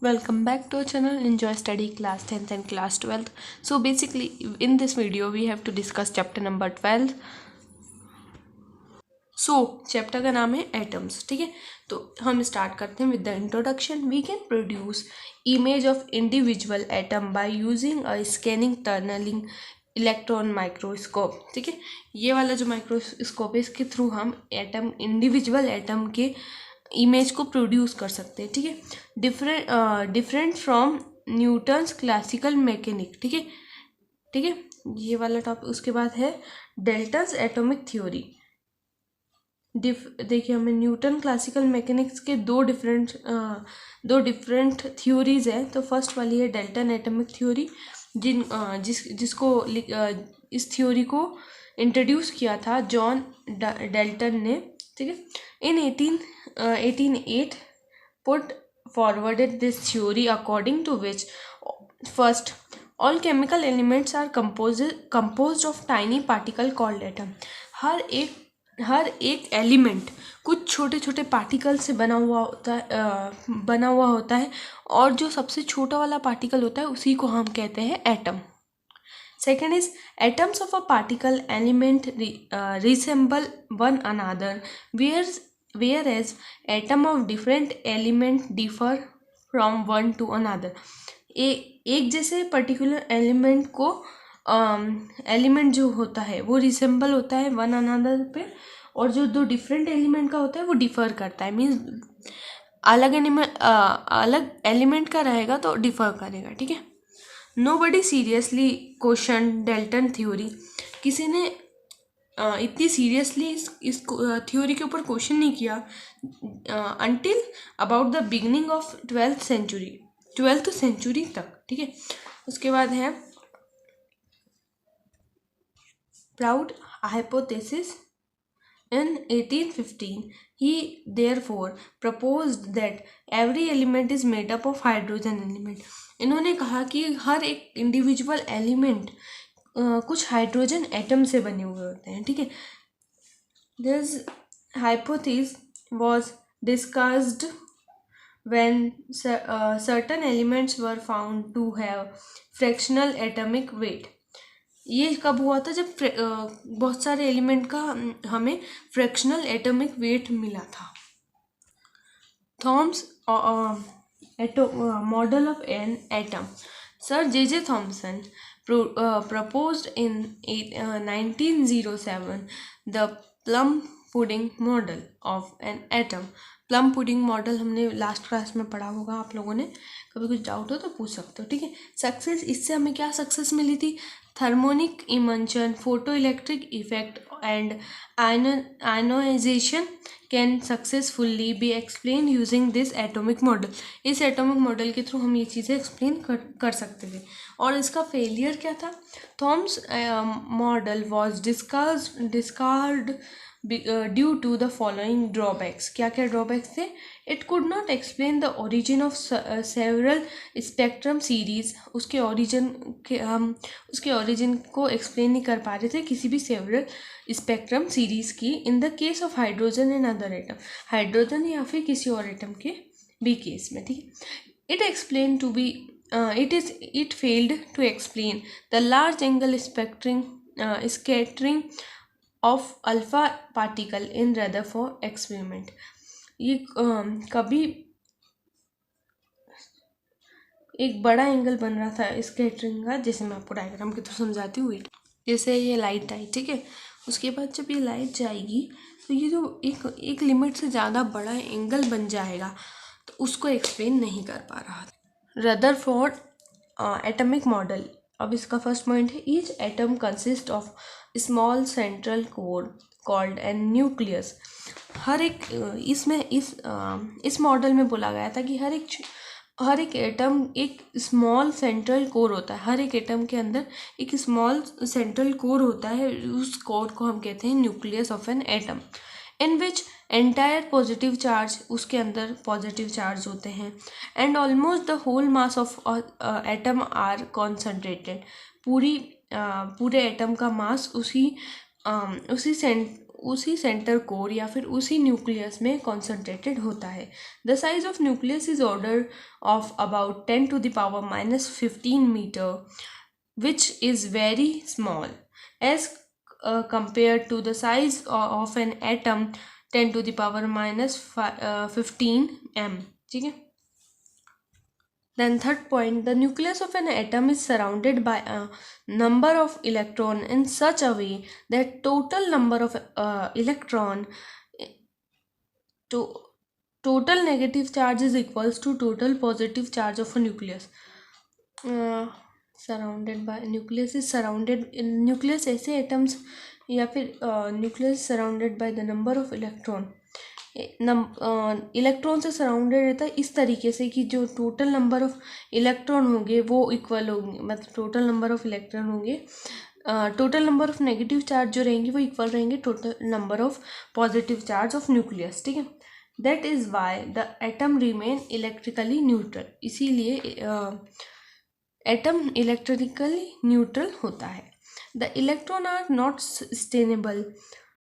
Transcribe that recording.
Welcome back to our channel Enjoy Study Class 10th and Class 12th. So basically in this video we have to discuss chapter number 12. Chapter का नाम है atoms. ठीक है, तो हम start करते हैं with the introduction. We can produce image of individual atom by using a scanning tunnelling electron microscope. ठीक है, ये वाला जो माइक्रोस्कोप है इसके थ्रू हम एटम इंडिविजुअल एटम के इमेज को प्रोड्यूस कर सकते हैं. ठीक है, different from Newton's classical mechanic. ठीक है, ठीक है, ये वाला टॉपिक. उसके बाद है डेल्टन्स एटॉमिक थ्योरी. देखिए हमें न्यूटन क्लासिकल मैकेनिक्स के दो डिफरेंट थ्योरीज है. तो फर्स्ट वाली है डेल्टन एटॉमिक थ्योरी, जिसको इस थ्योरी को इंट्रोड्यूस किया था जॉन डेल्टन ने. ठीक है, इन 1808 put forwarded this theory according to which first all chemical elements are composed of tiny particle called atom. हर एक एलिमेंट कुछ छोटे छोटे पार्टिकल से बना हुआ होता है और जो सबसे छोटा वाला पार्टिकल होता है उसी को हम कहते हैं atom. Second is atoms of a particle element resemble one another, whereas atom of different element differ from one to another. एक जैसे पर्टिकुलर एलिमेंट को एलिमेंट जो होता है वो रिसेंबल होता है वन अनदर पे, और जो दो डिफरेंट एलिमेंट का होता है वो डिफर करता है. मीन्स अलग एलिमेंट का रहेगा तो डिफर करेगा. ठीक है, nobody seriously question Dalton theory. किसी ने इतनी सीरियसली इस थ्योरी के ऊपर क्वेश्चन नहीं किया until about the beginning of 12th century तक. ठीक है, उसके बाद है Prout hypothesis. In 1815, he therefore proposed that every element is made up of hydrogen element. इन्होंने कहा कि हर एक इंडिविजुअल एलिमेंट कुछ हाइड्रोजन एटम से बने हुए होते हैं. ठीक है, this hypothesis was discussed when certain elements were found to have fractional atomic weight. ये कब हुआ था? जब बहुत सारे एलिमेंट का हमें फ्रैक्शनल एटॉमिक वेट मिला था. Thomson model of an atom. Sir J Thomson proposed in 1907 the plum pudding model of an atom. Plum pudding model हमने लास्ट क्लास में पढ़ा होगा आप लोगों ने. कभी कुछ डाउट हो तो पूछ सकते हो. ठीक है, सक्सेस. इससे हमें क्या सक्सेस मिली थी? Thermionic emission, photo electric effect and ionisation can successfully be explain using this atomic model. इस एटॉमिक मॉडल के थ्रू हम ये चीज़ें एक्सप्लेन कर सकते थे. और इसका फेलियर क्या था? Thomson model was discard due to the following drawbacks. क्या क्या ड्रॉबैक्स थे? It could not explain the origin of several spectrum series. उसके ओरिजिन को एक्सप्लेन नहीं कर पा रहे थे किसी भी सेवरल स्पेक्ट्रम सीरीज की. In the case of hydrogen and other atom, hydrogen या फिर किसी और एटम के भी केस में. ठीक है, it explain to be it failed to explain the large angle scattering of alpha particle in Rutherford experiment. ये कभी एक बड़ा एंगल बन रहा था स्कैटरिंग का, जैसे मैं आपको डायग्राम के थ्रू समझाती हूँ. जैसे ये लाइट आई, ठीक है, उसके बाद जब ये लाइट जाएगी तो ये जो एक लिमिट से ज़्यादा बड़ा एंगल बन जाएगा, तो उसको एक्सप्लेन नहीं कर पा रहा था. Rutherford atomic model. अब इसका फर्स्ट पॉइंट है each atom consist of small central core called an nucleus. हर एक इसमें इस मॉडल में बोला गया था कि हर एक एटम एक स्मॉल सेंट्रल कोर होता है. हर एक एटम के अंदर एक स्मॉल सेंट्रल कोर होता है. उस कोर को हम कहते हैं nucleus of an atom. In which entire positive charge, उसके अंदर पॉजिटिव चार्ज होते हैं. And almost the whole mass of atom are concentrated. पूरे एटम का मास उसी सेंटर कोर या फिर उसी न्यूक्लियस में कॉन्सेंट्रेटेड होता है। The size of nucleus is order of about 10⁻⁻15 metre, which is very small as compared to the size of an atom 10⁻⁻15 m. ठीक है। Then third point, the nucleus of an atom is surrounded by a number of electron in such a way that total number of total negative charge is equals to total positive charge of a nucleus. Surrounded by nucleus is surrounded in nucleus ऐसे atoms या फिर nucleus surrounded by the number of electron electron से surrounded रहता है इस तरीके से कि जो टोटल नंबर ऑफ इलेक्ट्रॉन होंगे वो इक्वल होंगे, मतलब टोटल नंबर ऑफ इलेक्ट्रॉन होंगे, total number of negative charge जो रहेंगे वो इक्वल रहेंगे total number of positive charge of nucleus. ठीक है। That is why the atom remain electrically neutral, इसीलिए एटम इलेक्ट्रिकली न्यूट्रल होता है। The electron are not sustainable